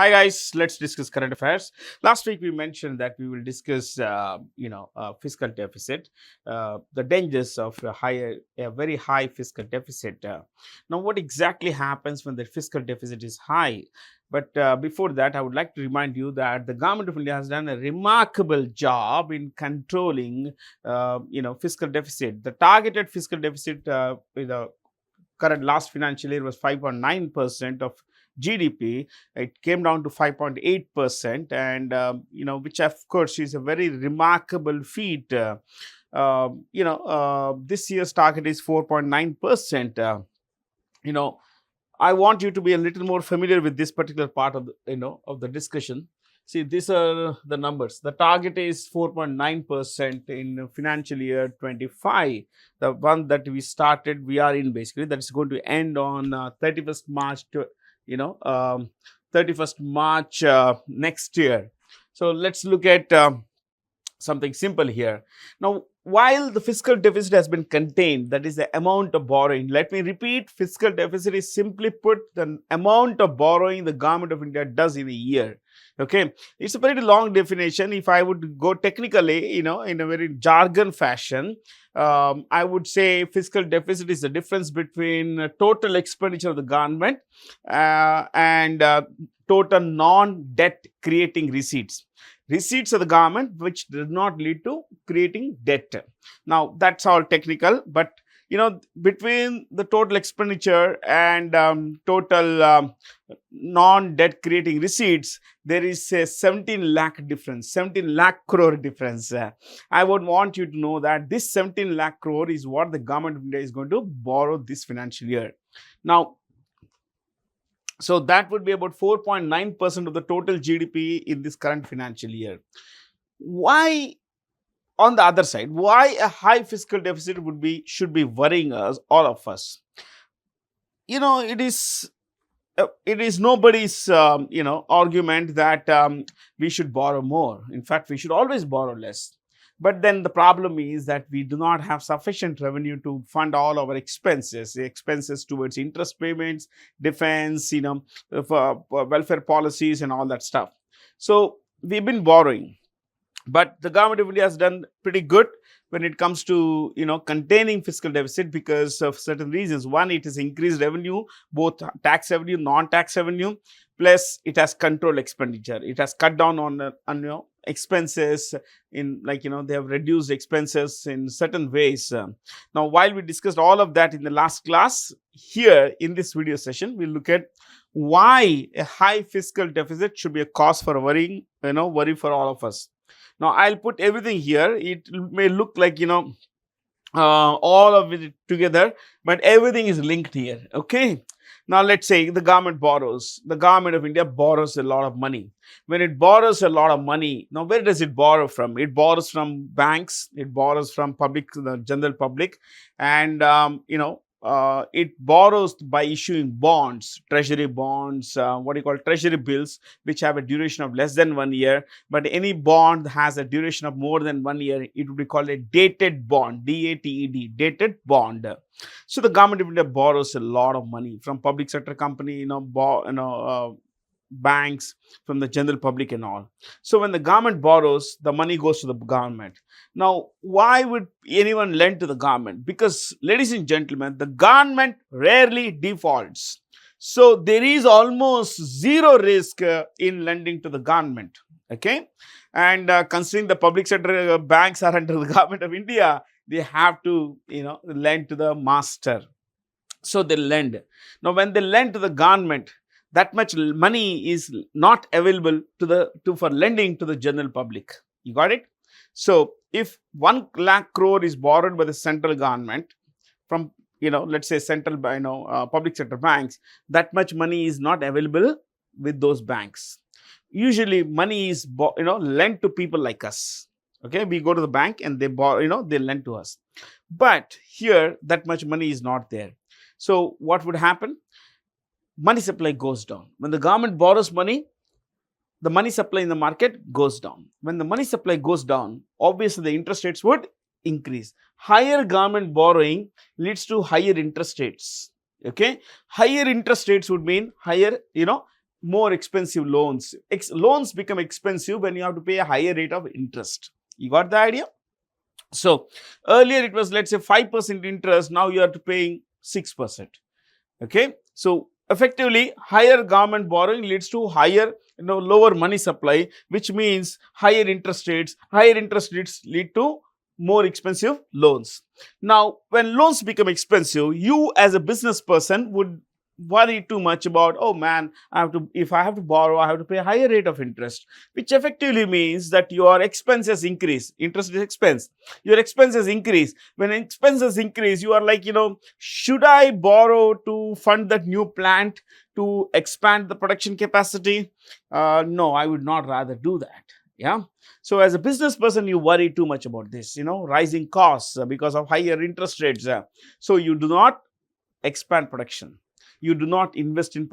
Hi guys, let's discuss current affairs. Last week we mentioned that we will discuss, fiscal deficit, the dangers of a very high fiscal deficit. Now, what exactly happens when the fiscal deficit is high? But before that, I would like to remind you that the government of India has done a remarkable job in controlling, fiscal deficit. The targeted fiscal deficit, current last financial year was 5.9% of GDP. It came down to 5.8%, and which of course is a very remarkable feat. This year's target is 4.9%. You know, I want you to be a little more familiar with this particular part of the discussion. See, these are the numbers. The target is 4.9% in financial year 25. The one that we are in basically, that is going to end on 31st March to, you know, um, 31st March next year. So let's look at something simple here. Now, while the fiscal deficit has been contained, that is the amount of borrowing. Let me repeat, fiscal deficit is simply put the amount of borrowing the government of India does in a year. Okay, it's a very long definition. If I would go technically, in a very jargon fashion, I would say fiscal deficit is the difference between total expenditure of the government and total non-debt creating receipts of the government which does not lead to creating debt. Now that's all technical, but between the total expenditure and total non-debt creating receipts, there is a 17 lakh difference, 17 lakh crore difference. I would want you to know that this 17 lakh crore is what the government of India is going to borrow this financial year. Now, so that would be about 4.9% of the total GDP in this current financial year. Why, on the other side, why a high fiscal deficit should be worrying us, all of us? It is nobody's argument that we should borrow more. In fact, we should always borrow less. But then the problem is that we do not have sufficient revenue to fund all our expenses, the expenses towards interest payments, defense, for welfare policies and all that stuff. So we've been borrowing. But the government of India has done pretty good when it comes to containing fiscal deficit because of certain reasons. One, it has increased revenue, both tax revenue, non-tax revenue, plus it has controlled expenditure. It has cut down on expenses in, they have reduced expenses in certain ways. Now, while we discussed all of that in the last class, here in this video session, we'll look at why a high fiscal deficit should be a cause for worry for all of us. Now, I'll put everything here. It may look like, all of it together, but everything is linked here. Okay. Now, let's say the government borrows. The government of India borrows a lot of money. When it borrows a lot of money, now where does it borrow from? It borrows from banks. It borrows from the general public, and it borrows by issuing bonds, treasury bonds, treasury bills, which have a duration of less than 1 year. But any bond has a duration of more than 1 year, it would be called a dated bond, DATED, dated bond. So the government of India borrows a lot of money from public sector company, banks, from the general public and all. So when the government borrows, the money goes to the government. Now, why would anyone lend to the government? Because, ladies and gentlemen, the government rarely defaults. So there is almost zero risk in lending to the government. Okay, and considering the public sector banks are under the government of India, they have to lend to the master. So they lend. Now, when they lend to the government, that much money is not available for lending to the general public. You got it? So if 1 lakh crore is borrowed by the central government from let's say central public sector banks, that much money is not available with those banks. Usually money is lent to people like us. Okay, we go to the bank and they borrow, they lend to us. But here that much money is not there. So what would happen? Money supply goes down. When the government borrows money, the money supply in the market goes down. When the money supply goes down, obviously the interest rates would increase. Higher government borrowing leads to higher interest rates. Okay, higher interest rates would mean higher more expensive loans. Loans become expensive when you have to pay a higher rate of interest. You got the idea? So earlier it was, let's say, 5% interest, now you are paying 6%. Okay. So effectively, higher government borrowing leads to higher, lower money supply, which means higher interest rates. Higher interest rates lead to more expensive loans. Now, when loans become expensive, you as a business person would worry too much about, oh man, if I have to borrow, I have to pay a higher rate of interest, which effectively means that your expenses increase. Interest is expense. Your expenses increase. When expenses increase, you are like, should I borrow to fund that new plant to expand the production capacity? No, I would not rather do that. Yeah. So as a business person, you worry too much about this, rising costs because of higher interest rates. So you do not expand production. You do not invest in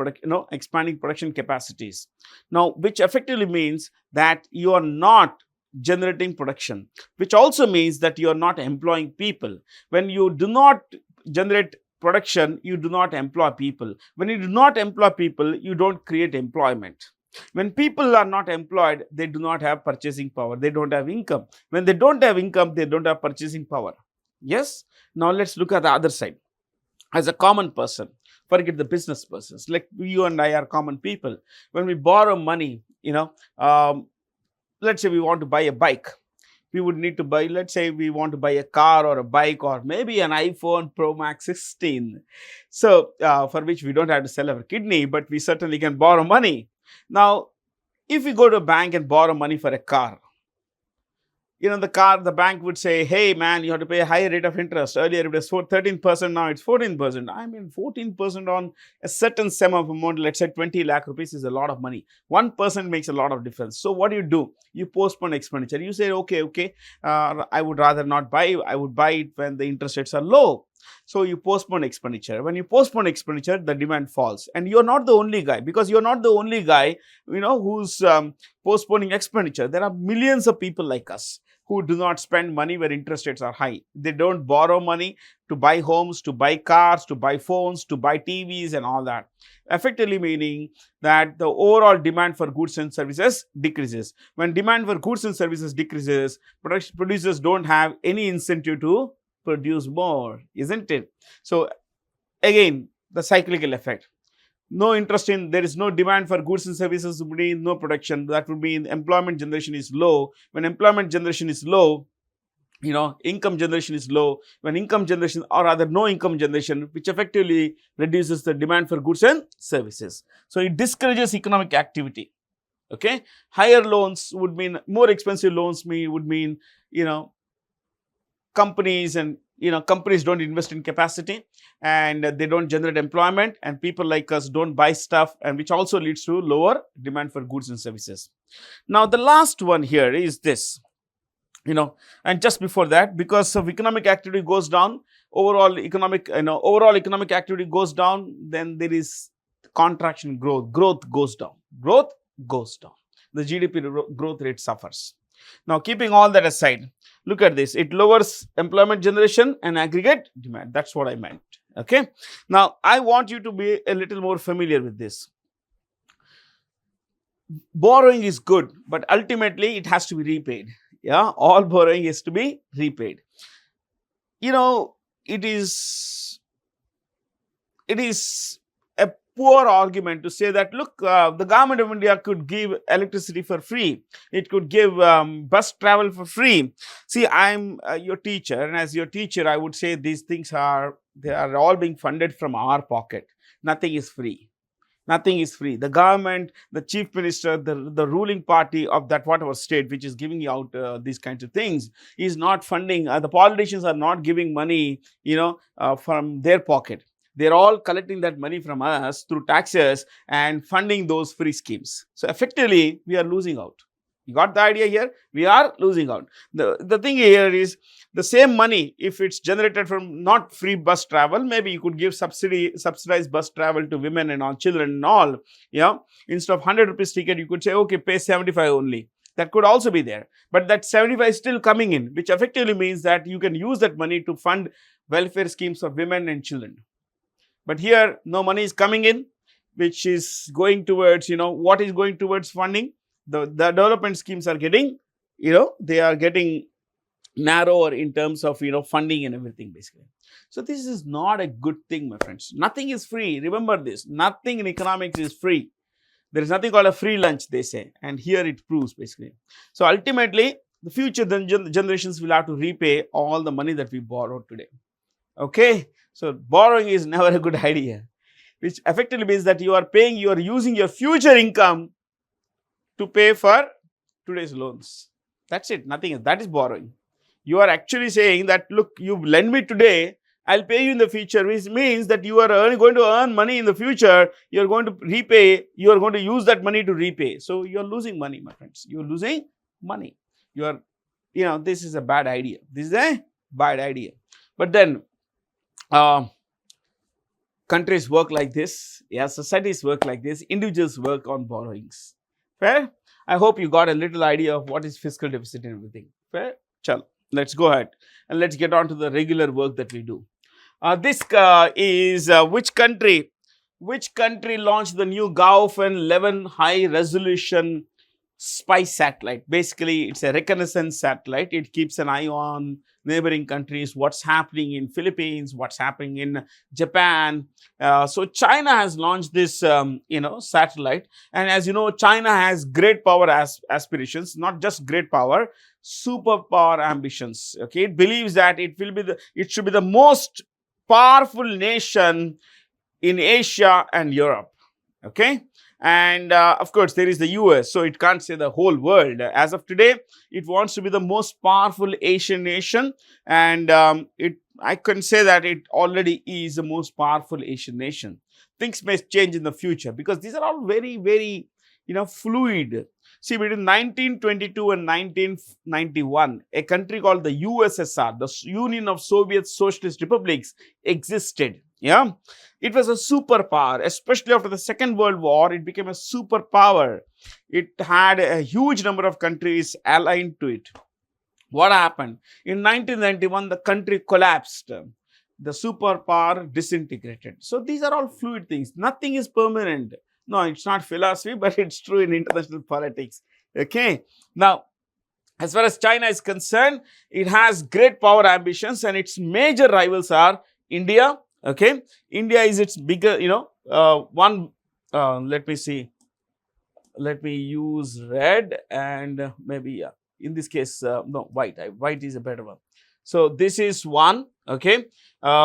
expanding production capacities. Now, which effectively means that you are not generating production, which also means that you are not employing people. When you do not generate production, you do not employ people. When you do not employ people, you don't create employment. When people are not employed, they do not have purchasing power. They don't have income. When they don't have income, they don't have purchasing power. Yes? Now, let's look at the other side. As a common person, forget the business persons, like you and I are common people. When we borrow money, let's say we want to buy a bike. We would need to buy, let's say we want to buy a car or a bike or maybe an iPhone Pro Max 16. So, for which we don't have to sell our kidney, but we certainly can borrow money. Now, if we go to a bank and borrow money for a car, the bank would say, hey man, you have to pay a higher rate of interest. Earlier it was 13%, now it's 14%. I mean, 14% on a certain sum of amount, let's say 20 lakh rupees is a lot of money. 1% makes a lot of difference. So what do? You postpone expenditure. You say, okay, I would rather not buy. I would buy it when the interest rates are low. So you postpone expenditure. When you postpone expenditure, the demand falls. And you're not the only guy, because you're not the only guy, who's postponing expenditure. There are millions of people like us who do not spend money where interest rates are high. They don't borrow money to buy homes, to buy cars, to buy phones, to buy TVs and all that. Effectively meaning that the overall demand for goods and services decreases. When demand for goods and services decreases, producers don't have any incentive to produce more, isn't it? So again, the cyclical effect. No interest in, there is no demand for goods and services, would mean no production. That would mean employment generation is low. When employment generation is low, income generation is low. When income generation, or rather no income generation, which effectively reduces the demand for goods and services. So it discourages economic activity. Okay, higher loans would mean, more expensive loans would mean, companies don't invest in capacity, and they don't generate employment, and people like us don't buy stuff, and which also leads to lower demand for goods and services. Now, the last one here is this, and just before that, because of economic activity goes down, overall economic activity goes down, then there is contraction, growth goes down. The GDP growth rate suffers. Now, keeping all that aside, look at this. It lowers employment generation and aggregate demand. That's what I meant. Okay. Now, I want you to be a little more familiar with this. Borrowing is good, but ultimately it has to be repaid. Yeah, all borrowing is to be repaid. It is a poor argument to say that, look, the government of India could give electricity for free. It could give bus travel for free. See, I'm your teacher, and as your teacher, I would say these things they are all being funded from our pocket. Nothing is free. Nothing is free. The government, the chief minister, the ruling party of that whatever state which is giving out these kinds of things is not funding. The politicians are not giving money, from their pocket. They're all collecting that money from us through taxes and funding those free schemes. So effectively, we are losing out. You got the idea here? We are losing out. The thing here is, the same money, if it's generated from not free bus travel, maybe you could give subsidized bus travel to women and all, children and all. Instead of 100 rupees ticket, you could say, okay, pay 75 only. That could also be there. But that 75 is still coming in, which effectively means that you can use that money to fund welfare schemes for women and children. But here, no money is coming in. which is going towards, what is going towards funding? The development schemes are getting, they are getting narrower in terms of, funding and everything basically. So this is not a good thing, my friends. Nothing is free. Remember this, nothing in economics is free. There is nothing called a free lunch, they say, and here it proves basically. So ultimately, the future generations will have to repay all the money that we borrowed today. Okay, so borrowing is never a good idea, which effectively means that you are using your future income to pay for today's loans. That's it, nothing else. That is borrowing. You are actually saying that, look, you lend me today, I'll pay you in the future, which means that you are going to earn money in the future, you are going to repay, you are going to use that money to repay. So you are losing money, my friends. You are losing money. You are, this is a bad idea. This is a bad idea. But then, countries work like this, societies work like this, individuals work on borrowings. Fair? I hope you got a little idea of what is fiscal deficit and everything. Fair? Chalo, let's go ahead and let's get on to the regular work that we do. This is which country launched the new Gaofen 11 high resolution spy satellite? Basically, it's a reconnaissance satellite. It keeps an eye on neighboring countries, what's happening in Philippines, what's happening in Japan. So China has launched this, satellite. And as you know, China has great power aspirations, not just great power, superpower ambitions. Okay, it believes that it should be the most powerful nation in Asia and Europe. Okay. And of course, there is the US, so it can't say the whole world. As of today, it wants to be the most powerful Asian nation, and I can say that it already is the most powerful Asian nation. Things may change in the future because these are all very, very, fluid. See, between 1922 and 1991, a country called the USSR, the Union of Soviet Socialist Republics, existed. Yeah, it was a superpower, especially after the Second World War. It became a superpower. It had a huge number of countries aligned to it. What happened? In 1991, the country collapsed. The superpower disintegrated. So these are all fluid things. Nothing is permanent. No, it's not philosophy, but it's true in international politics. Okay. Now, as far as China is concerned, it has great power ambitions, and its major rivals are India. Okay, India is its bigger, one. Let me see. Let me use red and maybe in this case, no, white. White is a better one. So this is one. Okay.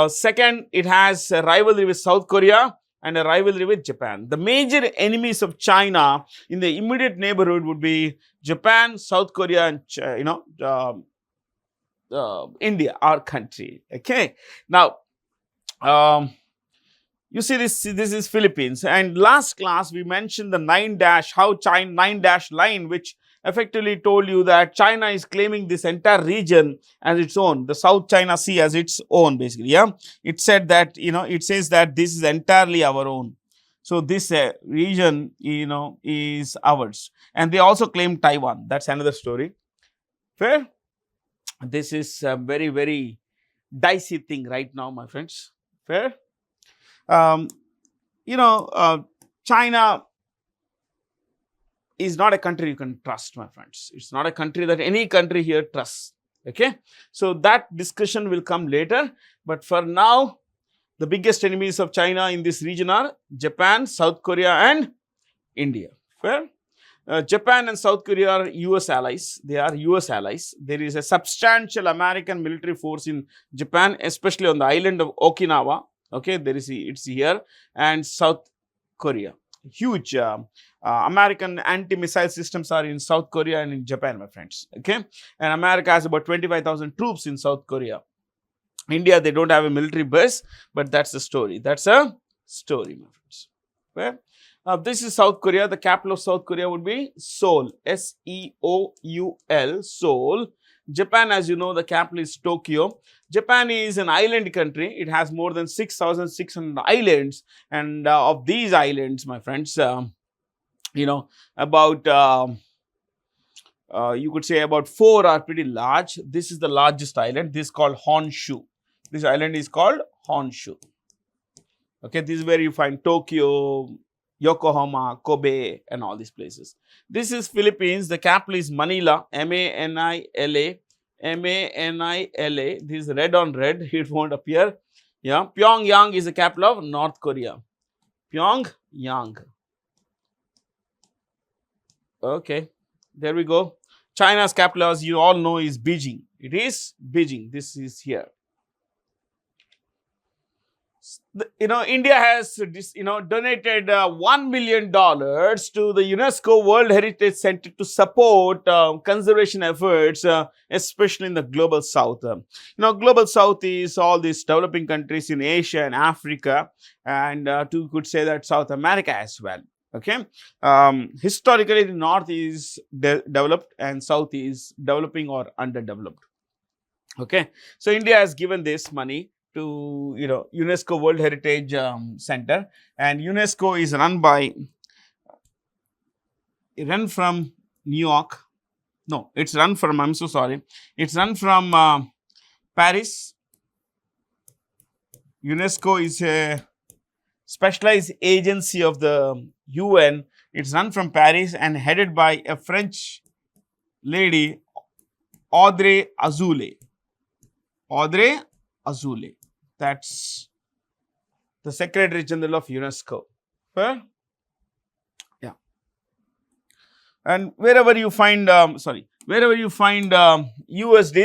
Second, it has a rivalry with South Korea and a rivalry with Japan. The major enemies of China in the immediate neighborhood would be Japan, South Korea, and India, our country. Okay. Now, you see this is Philippines, and last class we mentioned the 9-dash line, which effectively told you that China is claiming this entire region as its own, the South China Sea as its own basically. Yeah, it said that, it says that this is entirely our own. So this region, is ours, and they also claim Taiwan. That's another story. Fair? This is a very, very dicey thing right now, my friends. Fair? China is not a country you can trust, my friends. It's not a country that any country here trusts. Okay? So that discussion will come later. But for now, the biggest enemies of China in this region are Japan, South Korea, and India. Fair? Japan and South Korea are US allies. They are US allies. There is a substantial American military force in Japan, especially on the island of Okinawa. Okay, it's here, and South Korea. Huge American anti-missile systems are in South Korea and in Japan, my friends. Okay, and America has about 25,000 troops in South Korea. India, they don't have a military base, but that's the story. That's a story, my friends. Okay? This is South Korea. The capital of South Korea would be Seoul. S-E-O-U-L, Seoul. Japan, as you know, the capital is Tokyo. Japan is an island country. It has more than 6,600 islands. And of these islands, my friends, about, you could say about 4 are pretty large. This is the largest island. This is called Honshu. This island is called Honshu. Okay, this is where you find Tokyo, Yokohama, Kobe, and all these places. This is Philippines. The capital is Manila, Manila. Manila. This is red on red. It won't appear. Yeah. Pyongyang is the capital of North Korea. Pyongyang. Okay. There we go. China's capital, as you all know, is Beijing. It is Beijing. This is here. India has donated $1 million to the UNESCO World Heritage Center to support conservation efforts, especially in the global south. Global south is all these developing countries in Asia and Africa, and you could say that South America as well. Okay, historically the north is developed and south is developing or underdeveloped. Okay, so India has given this money to UNESCO World Heritage Center, and UNESCO is run from New York. No, it's run from, I'm so sorry, it's run from Paris. UNESCO is a specialized agency of the UN. It's run from Paris and headed by a French lady, Audrey Azoulay. Audrey Azoulay. That's the Secretary General of UNESCO. Fair? Yeah. And wherever you find, USD,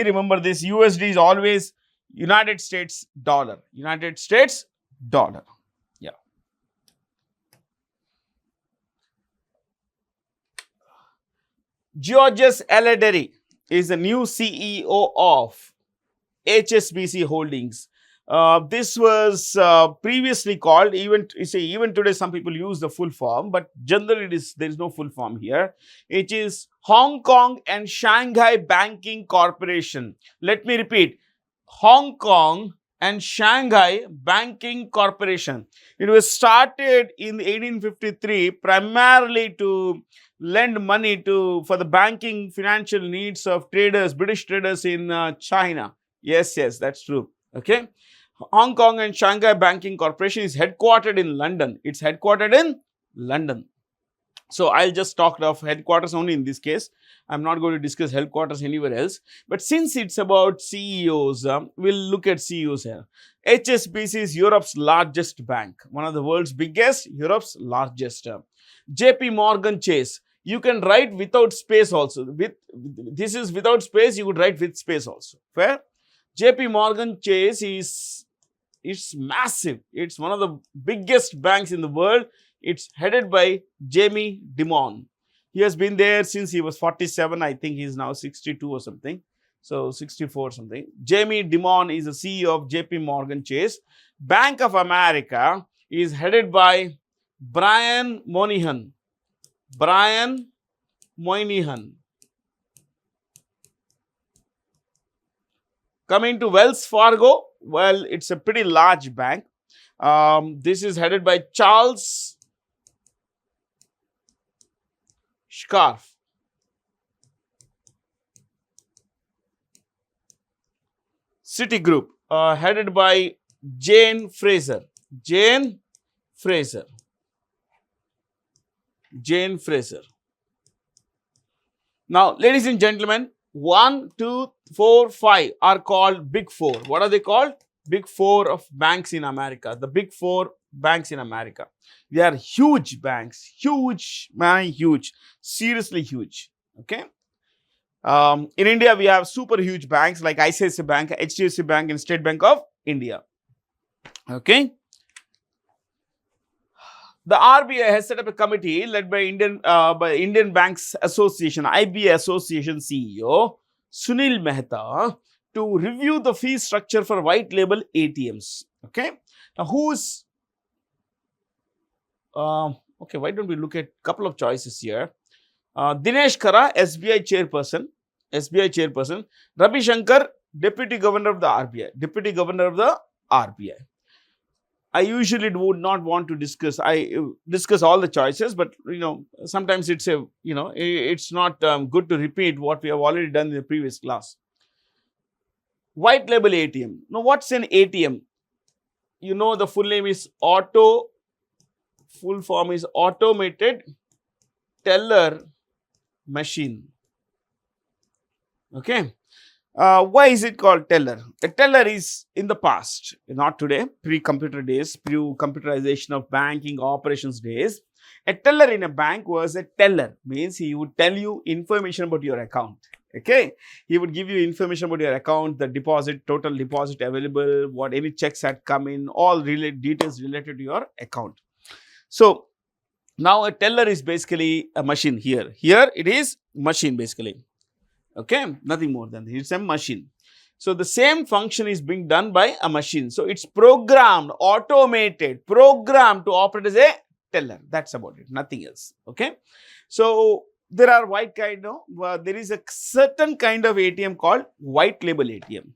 remember this, USD is always United States dollar. United States dollar. Yeah. Georges Eledery is the new CEO of HSBC Holdings. This was previously called, even today some people use the full form, but generally there is no full form here. It is Hong Kong and Shanghai Banking Corporation. Let me repeat, Hong Kong and Shanghai Banking Corporation. It was started in 1853 primarily to lend money for the banking financial needs of traders, British traders in China. Yes, that's true. Okay. Hong Kong and Shanghai Banking Corporation is headquartered in London. It's headquartered in London. So I'll just talk of headquarters only in this case. I'm not going to discuss headquarters anywhere else. But since it's about CEOs, we'll look at CEOs here. HSBC is Europe's largest bank. One of the world's biggest, Europe's largest. JP Morgan Chase. You can write without space also. This is without space, you could write with space also. Fair? JP Morgan Chase it's massive. It's one of the biggest banks in the world. It's headed by Jamie Dimon. He has been there since he was 47. I think he's now 62 or something. So 64 or something. Jamie Dimon is the CEO of JP Morgan Chase. Bank of America is headed by Brian Moynihan. Brian Moynihan. Coming to Wells Fargo, well, it's a pretty large bank. This is headed by Charles Schwab. Citigroup, headed by Jane Fraser. Jane Fraser. Now, ladies and gentlemen, 1, 2, 4, 5 are called Big Four. What are they called? Big Four of banks in America. The Big Four banks in America. They are huge banks. Huge, man, huge. Seriously huge. Okay. In India, we have super huge banks like ICICI Bank, HDFC Bank, and State Bank of India. Okay. The RBI has set up a committee led by Indian Banks Association, IBA Association CEO Sunil Mehta to review the fee structure for white label ATMs. Okay. Now, who's okay? Why don't we look at a couple of choices here? Dinesh Kara, SBI chairperson. Ravi Shankar, Deputy Governor of the RBI. I usually would not want to discuss all the choices, but sometimes it's it's not good to repeat what we have already done in the previous class. White label ATM. Now, what's an ATM? The full name is Auto full form is automated teller machine. Okay. Why is it called teller? A teller is in the past, not today, pre-computer days, pre-computerization of banking operations days. A teller in a bank was a teller, means he would tell you information about your account. Okay, he would give you information about your account, the deposit, total deposit available, what any checks had come in, all details related to your account. So now a teller is basically a machine here. Here it is machine basically. Okay, nothing more than this. It's a machine. So the same function is being done by a machine. So it's programmed, automated, programmed to operate as a teller. That's about it, nothing else. Okay. So there are there is a certain kind of ATM called white label ATM.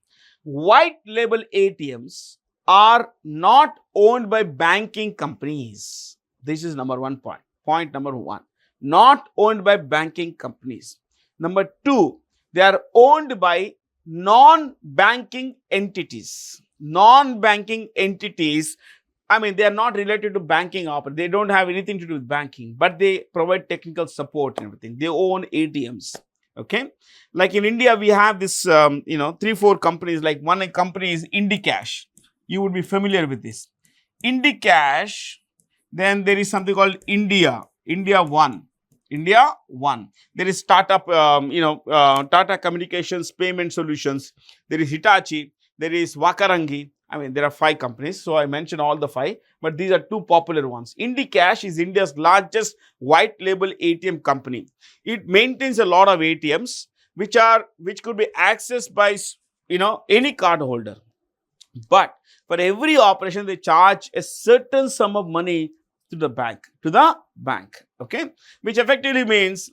White label ATMs are not owned by banking companies. This is number one point. Point number one. Not owned by banking companies. Number two, they are owned by non-banking entities. Non-banking entities, I mean, they are not related to banking operation. They don't have anything to do with banking, but they provide technical support and everything. They own ATMs. Okay. Like in India, we have this, 3-4 companies. Like one company is IndiCash. You would be familiar with this. IndiCash. Then there is something called India One. India One. There is startup, Tata Communications Payment Solutions. There is Hitachi. There is Wakarangi. I mean, there are 5 companies. So I mentioned all the 5, but these are 2 popular ones. IndiCash is India's largest white label ATM company. It maintains a lot of ATMs, which could be accessed by, any card holder. But for every operation, they charge a certain sum of money to the bank, okay, which effectively means,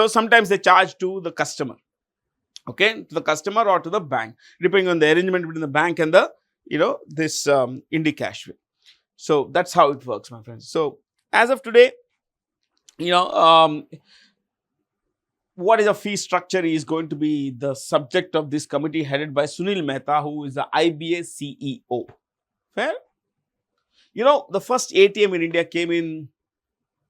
sometimes they charge to the customer, okay, to the customer or to the bank, depending on the arrangement between the bank and the, this IndiCash. So that's how it works, my friends. So as of today, what is a fee structure is going to be the subject of this committee headed by Sunil Mehta, who is the IBA CEO. Fair? The first ATM in India came in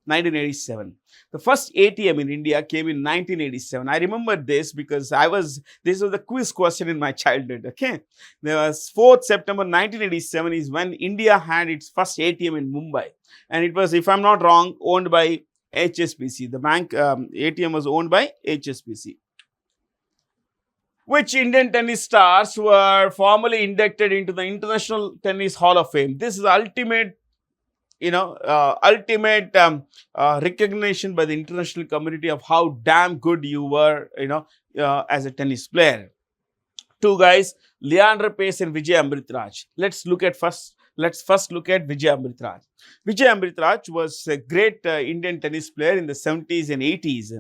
1987. The first ATM in India came in 1987. I remember this because this was a quiz question in my childhood. Okay. There was 4th September 1987 is when India had its first ATM in Mumbai. And it was, if I'm not wrong, owned by HSBC. The bank ATM was owned by HSBC. Which Indian tennis stars were formally inducted into the International Tennis Hall of Fame. This is ultimate, recognition by the international community of how damn good you were, as a tennis player. 2 guys, Leander Paes and Vijay Amritraj. Let's first look at Vijay Amritraj. Vijay Amritraj was a great Indian tennis player in the 70s and 80s.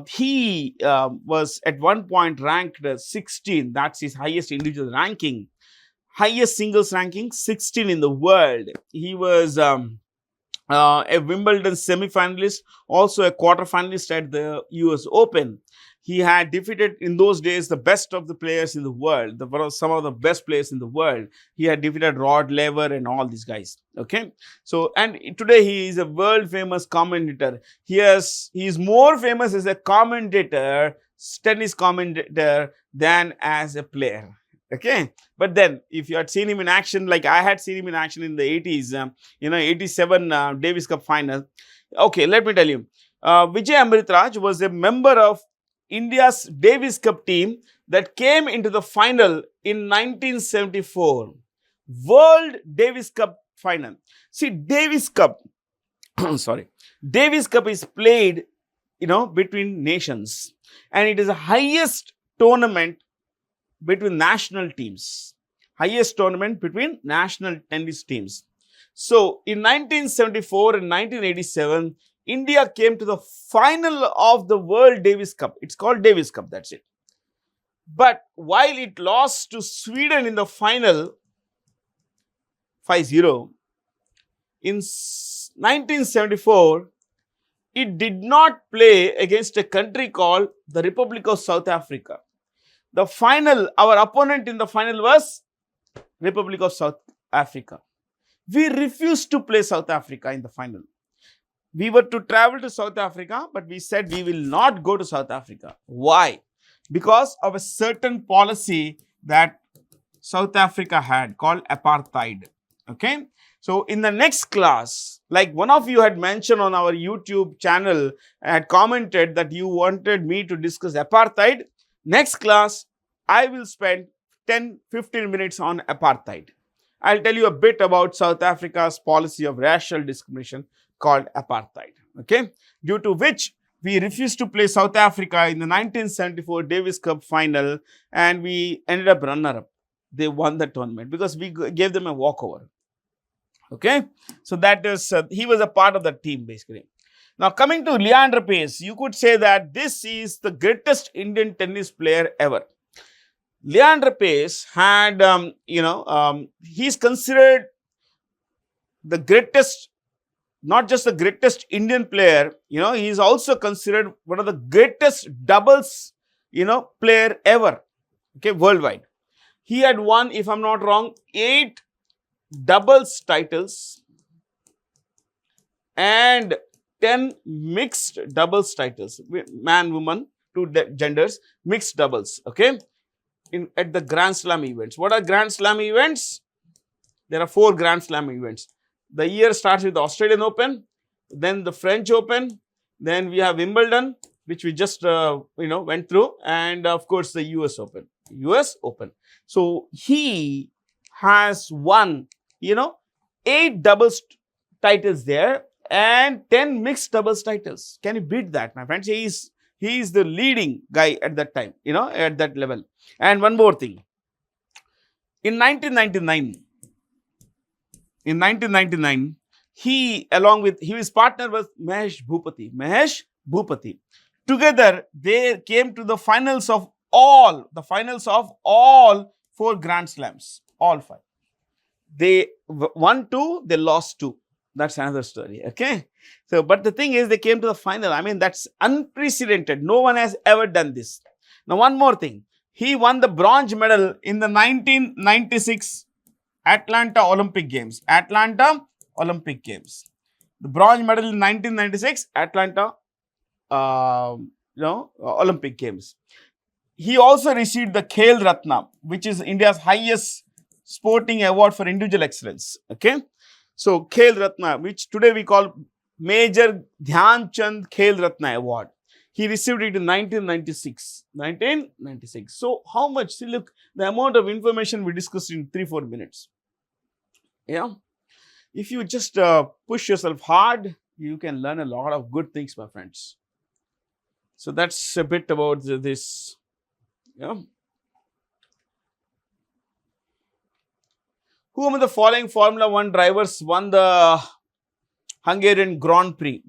He was at one point ranked 16. That's his highest individual ranking. Highest singles ranking, 16 in the world. He was a Wimbledon semi-finalist, also a quarter-finalist at the US Open. He had defeated in those days the best of the players in the world, some of the best players in the world. He had defeated Rod Laver and all these guys. Okay, so and today he is a world famous commentator. He is more famous as a commentator, tennis commentator, than as a player. Okay, but then if you had seen him in action, like I had seen him in action in the 80s, 87 Davis Cup final. Okay, let me tell you, Vijay Amritraj was a member of India's Davis Cup team that came into the final in 1974. World Davis Cup final. See, Davis Cup, Davis Cup is played, between nations, and it is the highest tournament between national teams. Highest tournament between national tennis teams. So, in 1974 and 1987, India came to the final of the World Davis Cup. It's called Davis Cup, that's it. But while it lost to Sweden in the final 5-0, in 1974, it did not play against a country called the Republic of South Africa. The final, our opponent in the final was Republic of South Africa. We refused to play South Africa in the final. We were to travel to South Africa, but we said we will not go to South Africa. Why? Because of a certain policy that South Africa had called apartheid. Okay. So in the next class, like one of you had mentioned on our YouTube channel, had commented that you wanted me to discuss apartheid. Next class, I will spend 10-15 minutes on apartheid. I'll tell you a bit about South Africa's policy of racial discrimination called apartheid. Okay. Due to which we refused to play South Africa in the 1974 Davis Cup final, and we ended up runner-up. They won the tournament because we gave them a walkover. Okay, so that is he was a part of the team basically. Now coming to Leandro Paes, you could say that this is the greatest Indian tennis player ever. Leandro Paes had he's considered the greatest, not just the greatest Indian player, he is also considered one of the greatest doubles player ever, okay, worldwide. He had won, if I'm not wrong, 8 doubles titles and 10 mixed doubles titles, man, woman, 2 genders, mixed doubles, okay, at the Grand Slam events. What are Grand Slam events? There are 4 Grand Slam events. The year starts with the Australian Open, then the French Open, then we have Wimbledon, which we just went through, and of course the US Open. So he has won 8 doubles titles there and 10 mixed doubles titles. Can you beat that, my friends? He is the leading guy at that time, at that level. And one more thing. In 1999, his partner was Mahesh Bhupathi. Together, they came to the finals of all 4 Grand Slams, all 5. They won 2, they lost 2. That's another story, okay? So, but the thing is, they came to the final. I mean, that's unprecedented. No one has ever done this. Now, one more thing. He won the bronze medal in the 1996 Atlanta Olympic Games. The bronze medal in 1996 Atlanta Olympic Games. He also received the Khel Ratna, which is India's highest sporting award for individual excellence. Okay, so Khel Ratna, which today we call Major Dhyan Chand Khel Ratna Award. He received it in 1996. So how much? See, look, the amount of information we discussed in 3-4 minutes. Yeah, if you just push yourself hard, you can learn a lot of good things, my friends. So that's a bit about this. Yeah. Who among the following Formula 1 drivers won the Hungarian Grand Prix?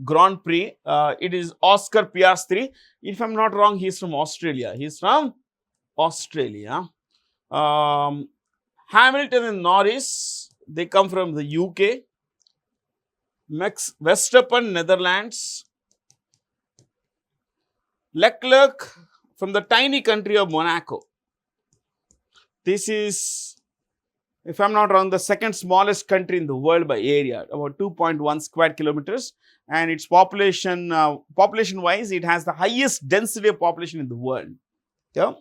It is Oscar Piastri. If I'm not wrong, he's from Australia. Hamilton and Norris, they come from the UK. Max Verstappen, Netherlands. Leclerc from the tiny country of Monaco. This is, if I'm not wrong, the second smallest country in the world by area, about 2.1 square kilometers. And its population wise, it has the highest density of population in the world. Yeah.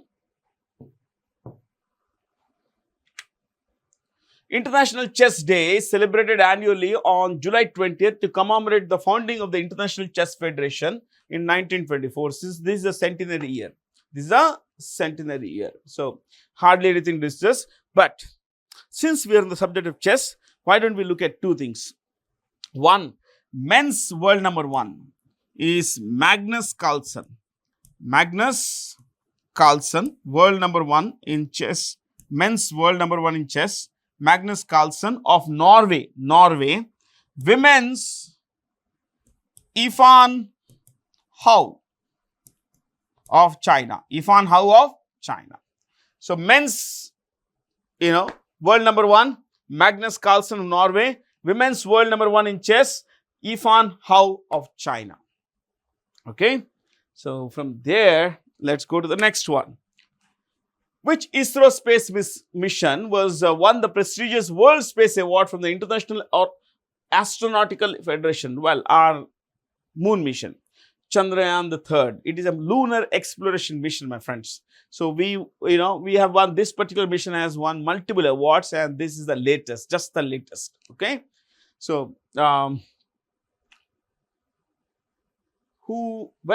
International Chess Day is celebrated annually on July 20th to commemorate the founding of the International Chess Federation in 1924. Since this is a centenary year. So, hardly anything to discuss. But since we are on the subject of chess, why don't we look at 2 things? One, men's world number 1 is Magnus Carlsen. World number 1 in chess. Men's world number 1 in chess. Magnus Carlsen of Norway. Women's Yifan Hou of China. So men's, world number 1, Magnus Carlsen of Norway. Women's world number 1 in chess, Yifan Hou of China. Okay. So from there, let's go to the next one. Which ISRO space mission was won the prestigious World Space Award from the International Astronautical Federation? Well, our moon mission, Chandrayaan the third. It is a lunar exploration mission, my friends. So we have won, this particular mission has won multiple awards, and this is the latest, just the latest. Okay. So when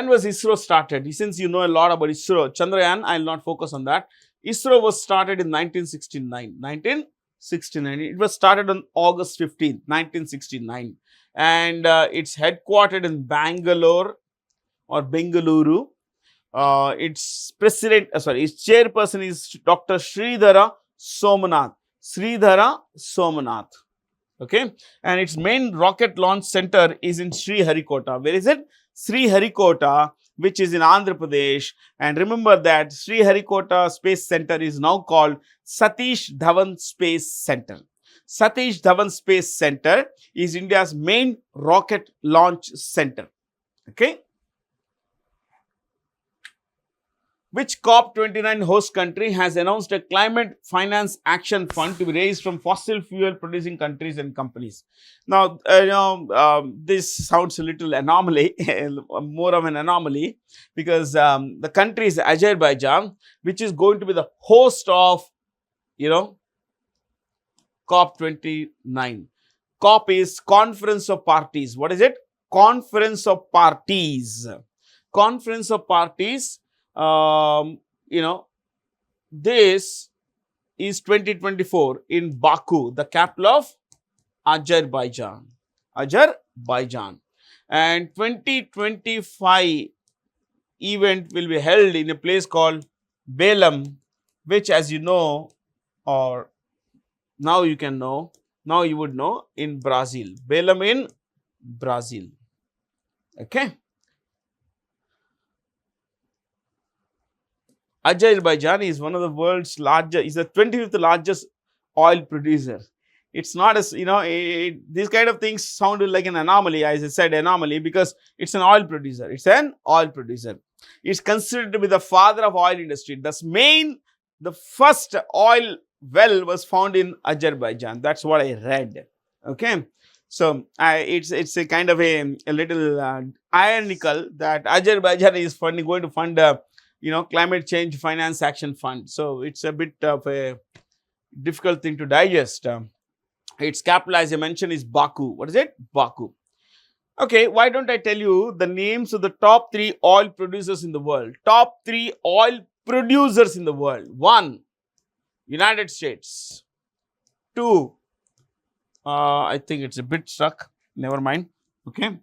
was ISRO started? Since you know a lot about ISRO, Chandrayaan, I will not focus on that. ISRO was started in 1969. 1969. It was started on August 15th, 1969. And it's headquartered in Bangalore or Bengaluru. Its its chairperson is Dr. Sridhara Somanath. Sridhara Somanath. Okay. And its main rocket launch center is in Sriharikota. Where is it? Sriharikota, which is in Andhra Pradesh. And remember that Sriharikota Space Center is now called Satish Dhawan Space Center. Satish Dhawan Space Center is India's main rocket launch center. Okay. Which COP29 host country has announced a climate finance action fund to be raised from fossil fuel producing countries and companies? Now, this sounds a little anomaly, more of an anomaly, because the country is Azerbaijan, which is going to be the host of, COP29. COP is Conference of Parties. What is it? Conference of Parties. Conference of Parties. This is 2024 in Baku, the capital of Azerbaijan. And 2025 event will be held in a place called Belem, which, as you know, or now you would know, in Brazil. Belem in Brazil. Okay. Azerbaijan is one of the world's largest, is the 25th largest oil producer. It's not as, these kind of things sound like an anomaly, as I said, anomaly, because it's an oil producer. It's an oil producer. It's considered to be the father of oil industry. The first oil well was found in Azerbaijan. That's what I read. Okay. So, it's a kind of a little ironical that Azerbaijan is going to fund climate change finance action fund. So, it's a bit of a difficult thing to digest. Its capital, as I mentioned, is Baku. What is it? Baku. Okay, why don't I tell you the names of the top 3 oil producers in the world? Top 3 oil producers in the world. 1, United States. 2, I think it's a bit stuck. Never mind. Okay.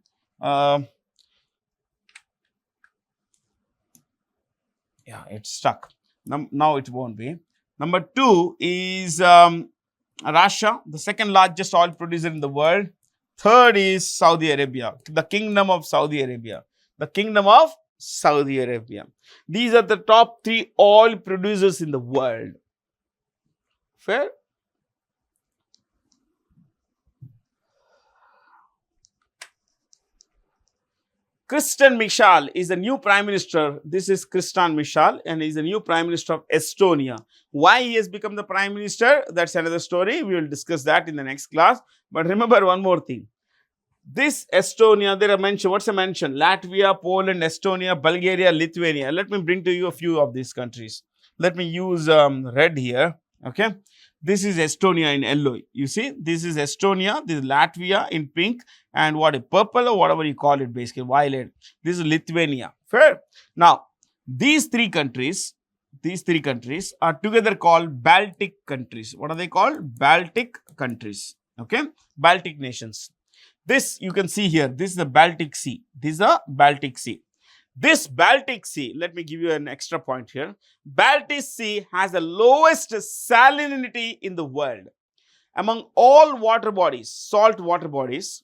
Yeah, it's stuck. Now it won't be. Number 2 is Russia, the second largest oil producer in the world. 3rd is Saudi Arabia, the Kingdom of Saudi Arabia. The Kingdom of Saudi Arabia. These are the top 3 oil producers in the world. Fair? Kristen Michal is the new Prime Minister. This is Kristen Michal, and he is the new Prime Minister of Estonia. Why he has become the Prime Minister? That's another story. We will discuss that in the next class. But remember one more thing. This Estonia, there are mentioned, what's a mention? Latvia, Poland, Estonia, Bulgaria, Lithuania. Let me bring to you a few of these countries. Let me use red here. Okay. This is Estonia in yellow. You see, this is Estonia, this is Latvia in pink, and purple or whatever you call it, basically violet. This is Lithuania. Fair. Now, these three countries are together called Baltic countries. What are they called? Baltic countries. Okay, Baltic nations. This you can see here. This is the Baltic Sea. This is the Baltic Sea. This Baltic Sea, let me give you an extra point here. Baltic Sea has the lowest salinity in the world. Among all water bodies, salt water bodies,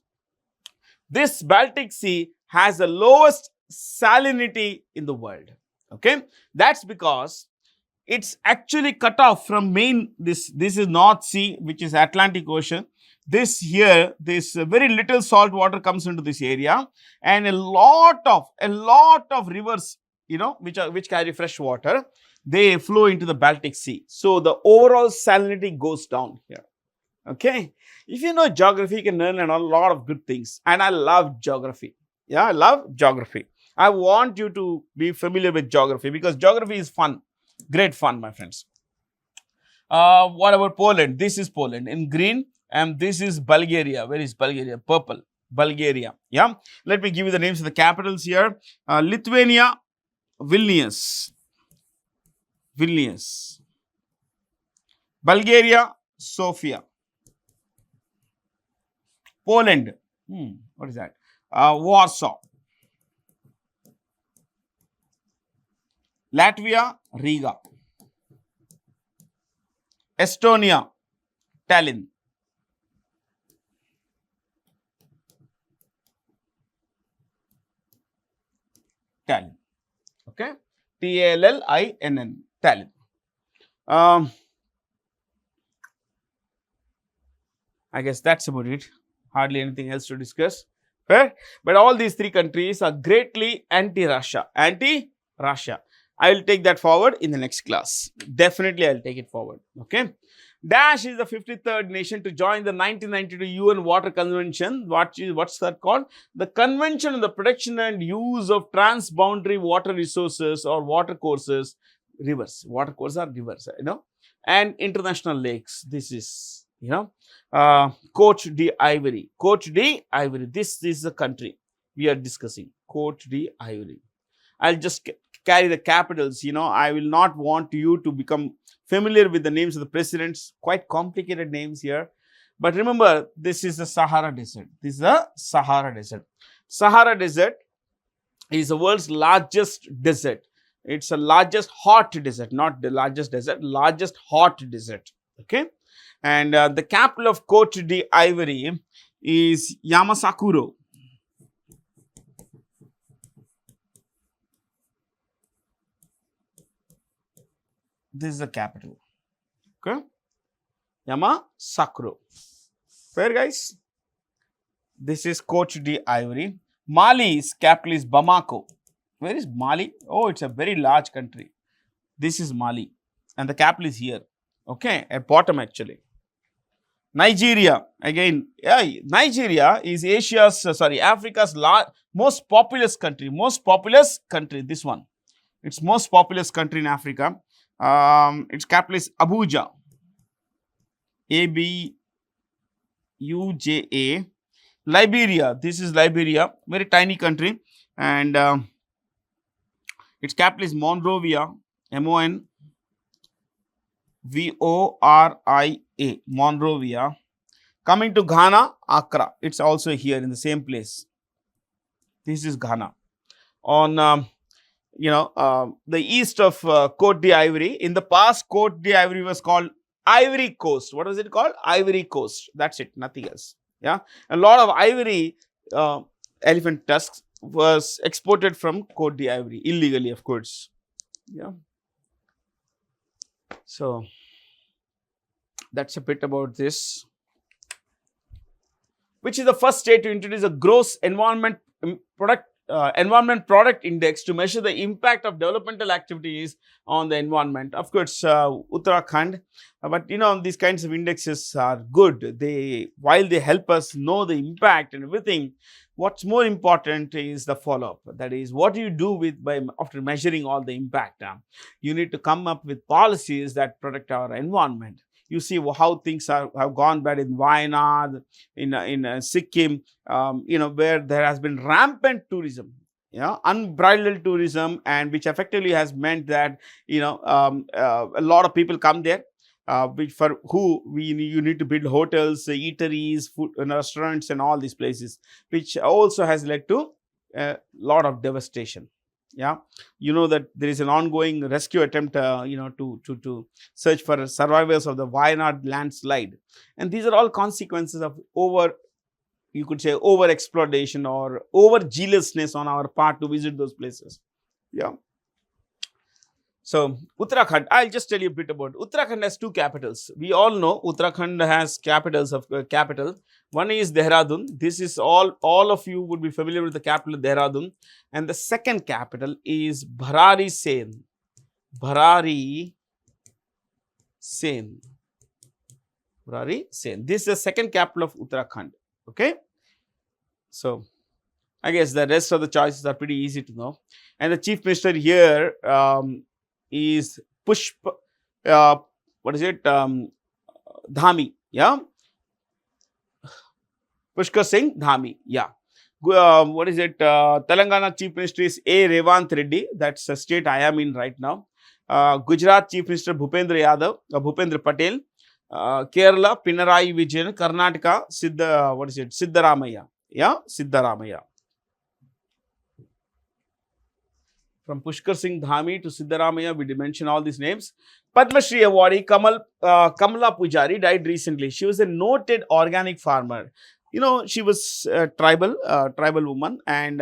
this Baltic Sea has the lowest salinity in the world. Okay, that's because it's actually cut off from this is North Sea, which is Atlantic Ocean. This very little salt water comes into this area, and a lot of rivers, which carry fresh water. they flow into the Baltic Sea. So the overall salinity goes down here. Okay. If you know geography, you can learn a lot of good things. And I love geography. Yeah, I love geography. I want you to be familiar with geography because geography is fun. Great fun, my friends. What about Poland? This is Poland in green, and this is Bulgaria. Where is Bulgaria? Purple. Bulgaria. Yeah. Let me give you the names of the capitals here. Lithuania, Vilnius. Vilnius. Bulgaria, Sofia. Poland. What is that? Warsaw. Latvia, Riga. Estonia, Tallinn. Tallinn. Okay. Tallinn. Tallinn. I guess that's about it. Hardly anything else to discuss. Fair? But all these three countries are greatly anti-Russia. Anti-Russia. I will take that forward in the next class. Definitely, I will take it forward. Okay. Dash is the 53rd nation to join the 1992 UN Water Convention. What's that called? The Convention on the Protection and Use of Transboundary Water Resources or Water Courses, rivers. Water courses are rivers, and international lakes. This is, Cote d'Ivory. Cote d'Ivory. This is the country we are discussing. Cote d'Ivory. I'll just carry the capitals. I will not want you to become familiar with the names of the presidents. Quite complicated names here. But remember, this is the Sahara Desert. This is the Sahara Desert. Sahara Desert is the world's largest desert. It's the largest hot desert, not the largest desert, largest hot desert. Okay. And the capital of Cote d'Ivory is Yamoussoukro. This is the capital. Okay. Yamoussoukro. Fair, guys? This is Cote d'Ivory. Mali's capital is Bamako. Where is Mali? Oh, it's a very large country. This is Mali. And the capital is here. Okay. At bottom, actually. Nigeria. Again, Nigeria is Africa's most populous country. Most populous country. This one. It's most populous country in Africa. Its capital is Abuja. Abuja. Liberia. This is Liberia. Very tiny country. And its capital is Monrovia. Monvoria. Monrovia. Coming to Ghana, Accra. It's also here in the same place. This is Ghana. On the east of Cote d'Ivory. In the past, Cote d'Ivory was called Ivory Coast. What was it called? Ivory Coast. That's it. Nothing else. Yeah. A lot of ivory elephant tusks was exported from Cote d'Ivory illegally, of course. Yeah. So that's a bit about this. Which is the first state to introduce a gross environment product index to measure the impact of developmental activities on the environment? Of course, Uttarakhand. But these kinds of indexes are good. While they help us know the impact and everything, what's more important is the follow-up. That is, what do you do after measuring all the impact? You need to come up with policies that protect our environment. You see how things have gone bad in Wayanad, in Sikkim, where there has been rampant tourism, unbridled tourism, and which effectively has meant that, a lot of people come there, you need to build hotels, eateries, food and restaurants and all these places, which also has led to a lot of devastation. Yeah, that there is an ongoing rescue attempt, to search for survivors of the Wayanad landslide, and these are all consequences of over exploitation or over zealousness on our part to visit those places. Yeah. So Uttarakhand, I'll just tell you a bit about Uttarakhand. Has two capitals. We all know Uttarakhand has capital. One is Dehradun. This is all of you would be familiar with the capital Dehradun. And the second capital is Bharari Sen. Bharari Sen. Bharari Sen. This is the second capital of Uttarakhand. Okay. So, I guess the rest of the choices are pretty easy to know. And the chief minister here is Pushp, what is it? Dhami. Yeah. Pushkar Singh Dhami. Yeah. What is it? Telangana Chief Minister is A. Revant Reddy. That's the state I am in right now. Gujarat Chief Minister Bhupendra Yadav, Bhupendra Patel. Kerala Pinarayi Vijayan. Karnataka Siddaramaiah. Yeah, Siddaramaiah. From Pushkar Singh Dhami to Siddaramaiah, we mention all these names. Padma Shri awardee Kamala Pujari died recently. She was a noted organic farmer. You know, she was a tribal woman, and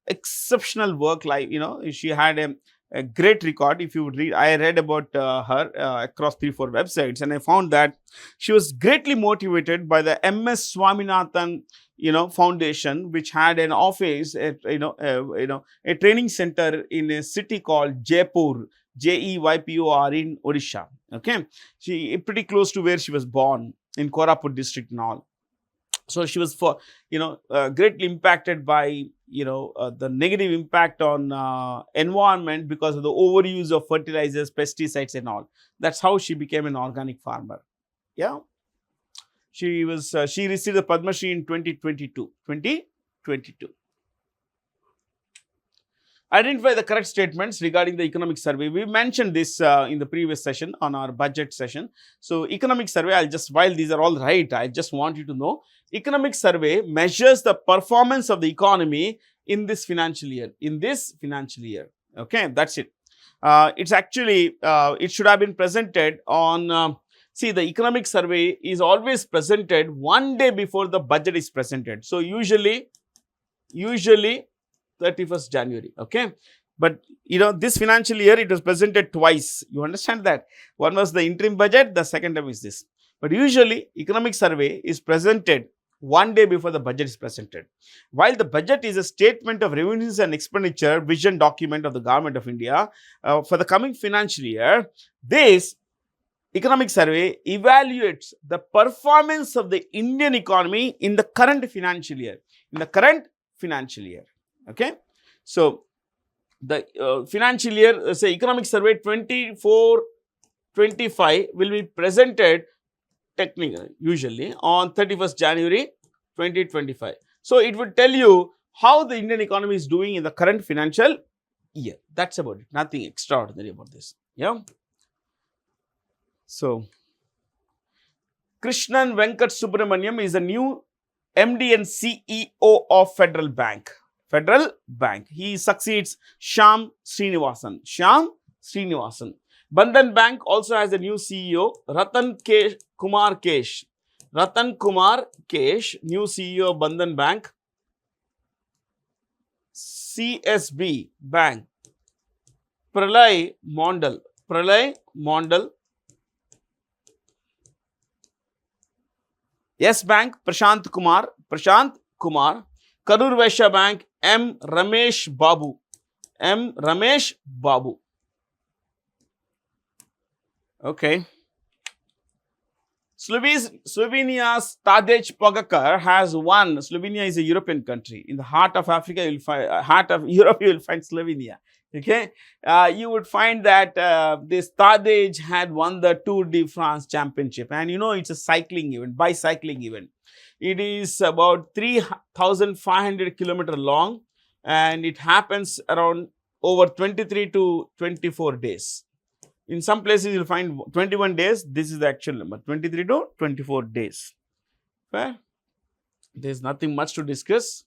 exceptional work life. You know, she had a great record. If you read, I read about her across 3-4 websites, and I found that she was greatly motivated by the M.S. Swaminathan, foundation, which had an office at, a training center in a city called Jaipur, Jeypor in Odisha. Okay, she pretty close to where she was born in Koraput district and all. So she was greatly impacted by the negative impact on environment because of the overuse of fertilizers, pesticides and all. That's how she became an organic farmer. Yeah. She received the Padma Shri in 2022. Identify the correct statements regarding the economic survey. We mentioned this in the previous session on our budget session. So, economic survey, while these are all right, I just want you to know, economic survey measures the performance of the economy in this financial year. Okay, that's it. It's actually, it should have been presented on, see, the economic survey is always presented one day before the budget is presented. So, usually 31st January, okay. But this financial year it was presented twice. You understand that? One was the interim budget, the second time is this. But usually economic survey is presented one day before the budget is presented. While the budget is a statement of revenues and expenditure vision document of the government of India for the coming financial year, this economic survey evaluates the performance of the Indian economy in the current financial year. Okay, so the financial year, say economic survey 24-25 will be presented technically usually on 31st January 2025. So it would tell you how the Indian economy is doing in the current financial year. That's about it. Nothing extraordinary about this. Yeah. So Krishnan Venkat Subramaniam is a new MD and CEO of Federal Bank. He succeeds Shyam Srinivasan. Bandhan Bank also has a new CEO, Ratan Kumar Kesh, new CEO of Bandhan Bank. CSB Bank, Pralay Mondal. Yes Bank, Prashant Kumar. Karur Vaishya Bank, M. Ramesh Babu. Okay. Slovenia's Tadej Pogačar has won. Slovenia is a European country. In the heart of Africa, you will find Europe. You will find Slovenia. Okay, you would find that this Tadej had won the Tour de France championship, and it's a bicycling event. It is about 3,500 kilometers long, and it happens around over 23 to 24 days. In some places, you'll find 21 days. This is the actual number, 23 to 24 days. Fair? There's nothing much to discuss.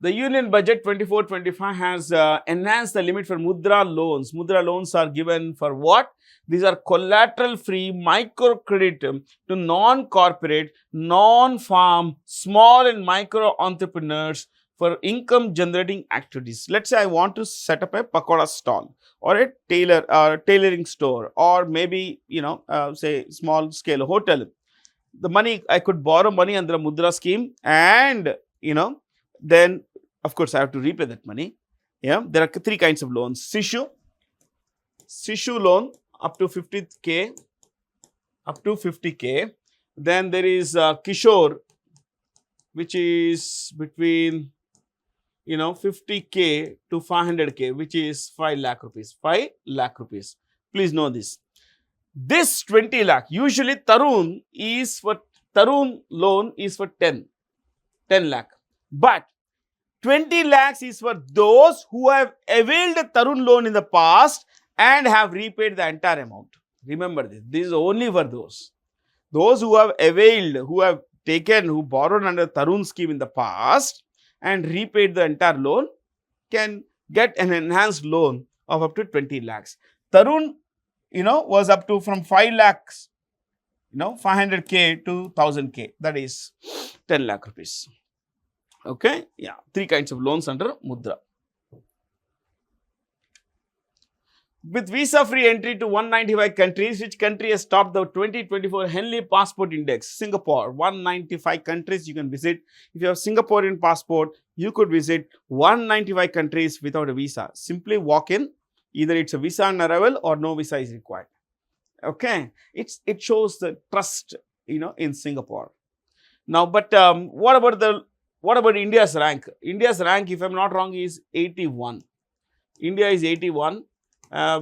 The Union Budget 24-25 has enhanced the limit for Mudra loans. Mudra loans are given for what? These are collateral-free microcredit to non-corporate, non-farm, small and micro entrepreneurs for income-generating activities. Let's say I want to set up a pakoda stall or a tailoring store, or maybe say small-scale hotel. The money, I could borrow money under a Mudra scheme, and then of course I have to repay that money. Yeah, there are three kinds of loans. Sishu loan up to 50K, up to 50K. Then there is Kishore, which is between 50K to 500K, which is 5 lakh rupees. 5 lakh rupees. Please know this. This 20 lakh, usually Tarun loan is for 10 lakh. But 20 lakhs is for those who have availed a Tarun loan in the past and have repaid the entire amount. Remember this. This is only for those. Those who have availed, who have taken, who borrowed under Tarun scheme in the past and repaid the entire loan can get an enhanced loan of up to 20 lakhs. Tarun, was up to from 5 lakhs, 500K to 1000K. That is 10 lakh rupees. Okay. Yeah. Three kinds of loans under Mudra. With visa-free entry to 195 countries, which country has topped the 2024 Henley Passport Index? Singapore. 195 countries you can visit. If you have Singaporean passport, you could visit 195 countries without a visa. Simply walk in. Either it's a visa on arrival or no visa is required. Okay. It shows the trust, in Singapore. Now, but what about India's rank? India's rank, if I'm not wrong, is 81. India is 81.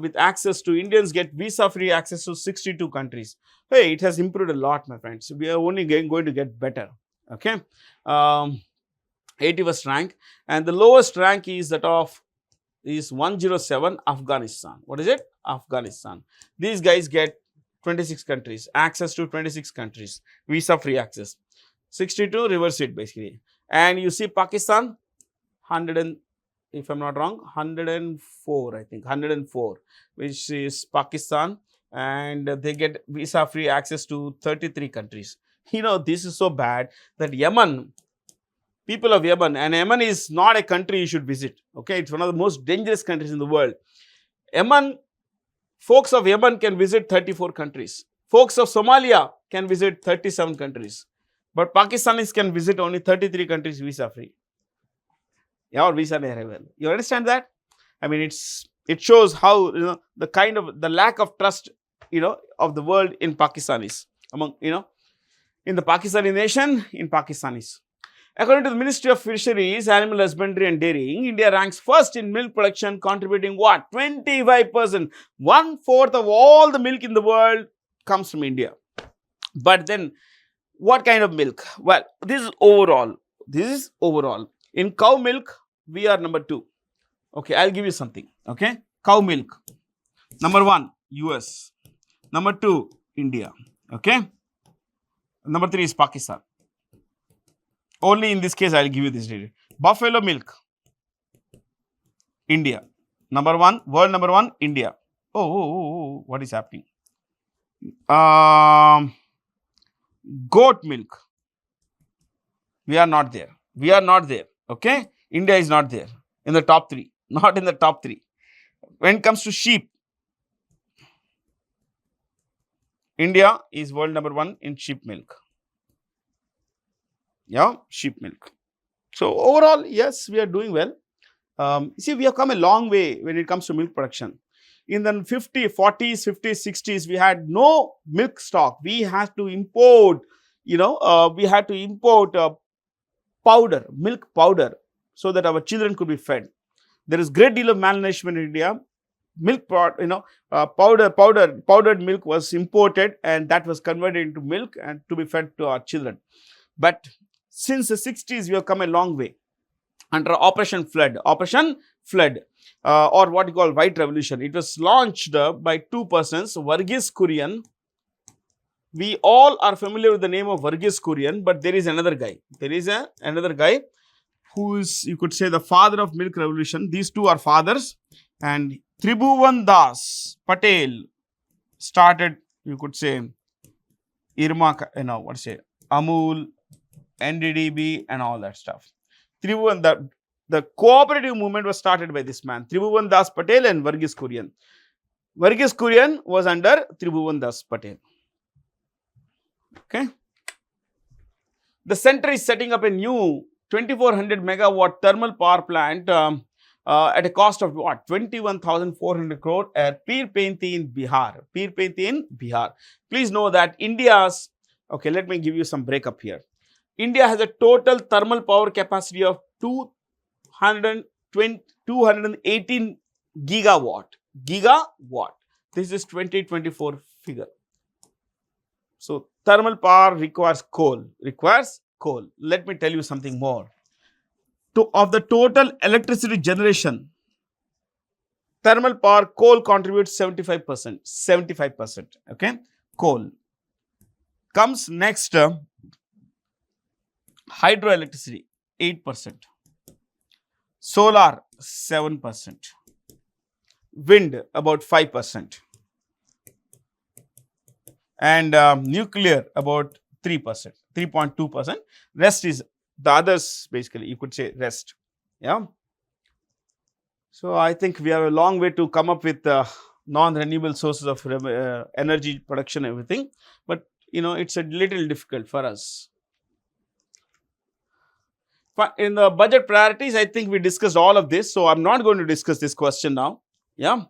With access to Indians get visa-free access to 62 countries. Hey, it has improved a lot, my friends. We are only going to get better. Okay. 81st rank, and the lowest rank is that of 107, Afghanistan. What is it? Afghanistan. These guys get 26 countries, access to 26 countries, visa-free access. 62, reverse it basically. And you see Pakistan, 100 if I'm not wrong, 104, I think, 104, which is Pakistan, and they get visa-free access to 33 countries. This is so bad that Yemen, people of Yemen, and Yemen is not a country you should visit. Okay, it's one of the most dangerous countries in the world. Yemen, folks of Yemen can visit 34 countries. Folks of Somalia can visit 37 countries. But Pakistanis can visit only 33 countries visa-free. Yeah, or visa arrival. You understand that? I mean, it shows how the lack of trust of the world in Pakistanis among in the Pakistani nation, in Pakistanis. According to the Ministry of Fisheries, Animal Husbandry and Dairying, India ranks first in milk production, contributing what? 25%. 1/4 of all the milk in the world comes from India. But then, what kind of milk? Well, this is overall. In cow milk, we are number 2. Okay, I'll give you something. Okay, cow milk. Number 1, US. Number 2, India. Okay. Number 3 is Pakistan. Only in this case, I'll give you this data. Buffalo milk, India. Number 1, world number 1, India. Oh, what is happening? Goat milk. We are not there. Okay. India is not there in the top 3. Not in the top 3. When it comes to sheep, India is world number 1 in sheep milk. Yeah, sheep milk. So overall, yes, we are doing well. See, we have come a long way when it comes to milk production. In the 40s, 50s, 60s, we had no milk stock. We had to import, powder, milk powder, so that our children could be fed. There is great deal of malnourishment in India. Powdered milk was imported, and that was converted into milk and to be fed to our children. But since the 60s, we have come a long way. Under Operation Flood, or what you call White Revolution. It was launched by 2 persons, Verghese Kurian. We all are familiar with the name of Verghese Kurian, but there is another guy. Another guy who is, you could say, the father of milk revolution. These two are fathers, and Tribhuvan Das Patel started, you could say, Amul, NDDB and all that stuff. The cooperative movement was started by this man, Tribhuvan Das Patel and Verghese Kurian. Verghese Kurian was under Tribhuvan Das Patel. Okay. The center is setting up a new 2400 megawatt thermal power plant at a cost of what? 21,400 crore at Pir-Painti in Bihar. Pir-Painti in Bihar. Please know that India's, okay, let me give you some breakup here. India has a total thermal power capacity of 218 gigawatt. Gigawatt. This is 2024 figure. So, thermal power requires coal. Requires coal. Let me tell you something more. Of the total electricity generation, thermal power, coal contributes 75%. 75%. Okay. Coal. Comes next, hydroelectricity, 8%. Solar, 7%. Wind, about 5%. And nuclear, about 3%, 3.2%. Rest is the others, basically, you could say rest. Yeah. So, I think we have a long way to come up with non-renewable sources of energy production, everything. But, it's a little difficult for us. In the budget priorities, I think we discussed all of this. So, I'm not going to discuss this question now. Yeah.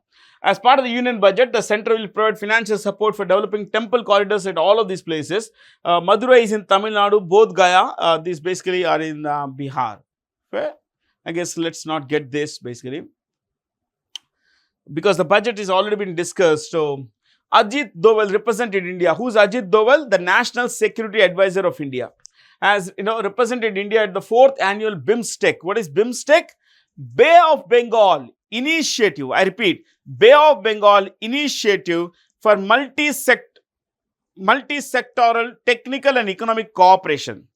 As part of the union budget, the center will provide financial support for developing temple corridors at all of these places. Madurai is in Tamil Nadu, Bodh Gaya, these basically are in Bihar. Okay? I guess let's not get this basically, because the budget is already been discussed. So, Ajit Doval represented India. Who is Ajit Doval? The National Security Advisor of India. Has represented India at the 4th annual BIMSTEC. What is BIMSTEC? Bay of Bengal Initiative. I repeat, Bay of Bengal Initiative for multi-sectoral technical and economic cooperation.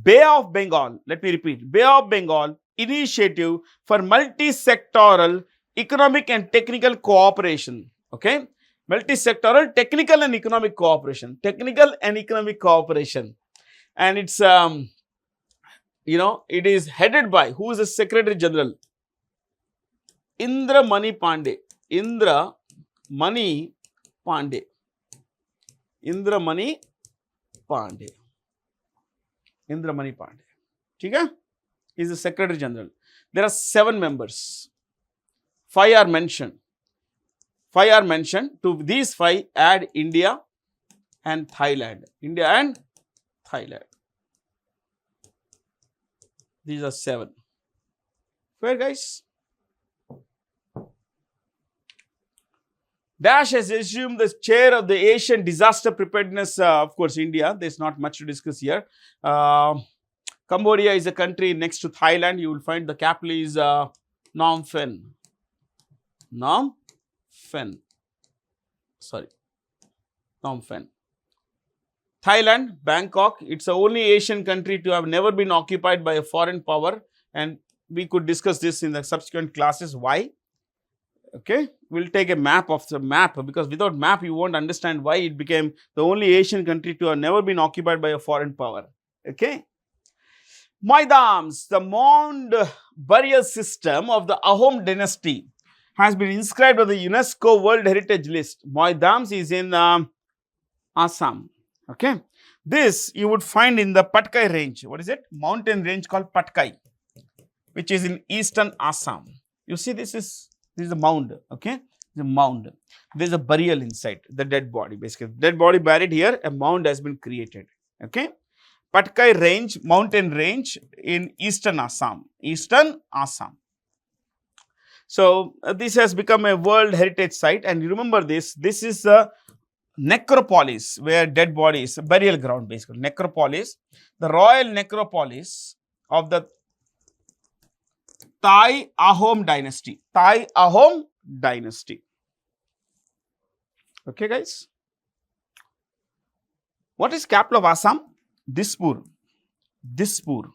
Bay of Bengal, let me repeat, Bay of Bengal Initiative for multi-sectoral economic and technical cooperation. Okay, multi-sectoral technical and economic cooperation. Technical and economic cooperation. And it's it is headed by, who is the Secretary General? Indra Mani Pandey. Indra Mani Pandey. Indra Mani Pandey. Indra Mani Pandey. Okay? He is the Secretary General. There are 7 members. 5 are mentioned. 5 are mentioned. To these 5, add India and Thailand. India and Thailand. These are 7. Fair, guys? Dash has assumed the chair of the Asian Disaster Preparedness, of course, India. There's not much to discuss here. Cambodia is a country next to Thailand. You will find the capital is Phnom Penh. Phnom Penh. Sorry. Phnom Penh. Thailand, Bangkok. It's the only Asian country to have never been occupied by a foreign power. And we could discuss this in the subsequent classes. Why? Okay. We'll take a map of the map, because without map, you won't understand why it became the only Asian country to have never been occupied by a foreign power. Okay. Maidams, the mound burial system of the Ahom dynasty, has been inscribed on the UNESCO World Heritage List. Maidams is in Assam. Okay. This you would find in the Patkai range. What is it? Mountain range called Patkai, which is in eastern Assam. You see, this is a mound. Okay. The mound. There is a burial inside the dead body. Basically, dead body buried here, a mound has been created. Okay. Patkai range, mountain range in eastern Assam. Eastern Assam. So, this has become a World Heritage Site, and you remember this is the necropolis where dead bodies, burial ground basically, necropolis, the royal necropolis of the Thai Ahom dynasty. Thai Ahom dynasty. Okay, guys. What is capital of Assam? Dispur. Dispur.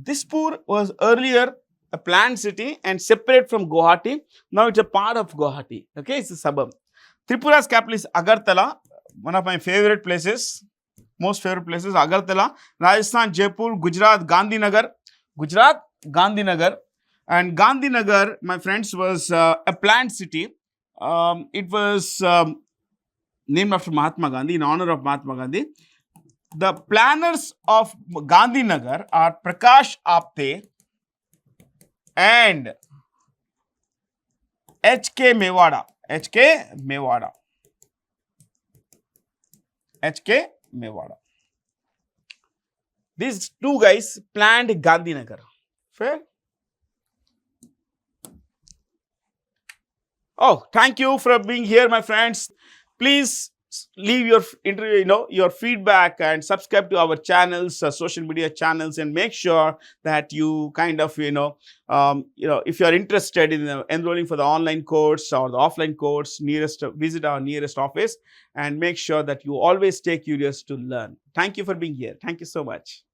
Dispur was earlier a planned city and separate from Guwahati. Now it's a part of Guwahati. Okay, it's a suburb. Tripura's capital is Agartala, one of my favorite places, most favorite places, Agartala. Rajasthan, Jaipur, Gujarat, Gandhinagar. Gujarat, Gandhinagar. And Gandhinagar, my friends, was a planned city. It was named after Mahatma Gandhi, in honor of Mahatma Gandhi. The planners of Gandhinagar are Prakash Apte, and HK Mewada. HK Mewada. HK Mewada. These two guys planned Gandhinagar. Fair? Oh, thank you for being here, my friends. Please leave your your feedback and subscribe to our channels, social media channels, and make sure that you kind of if you are interested in enrolling for the online course or the offline course, visit our nearest office and make sure that you always stay curious to learn. Thank you for being here. Thank you so much.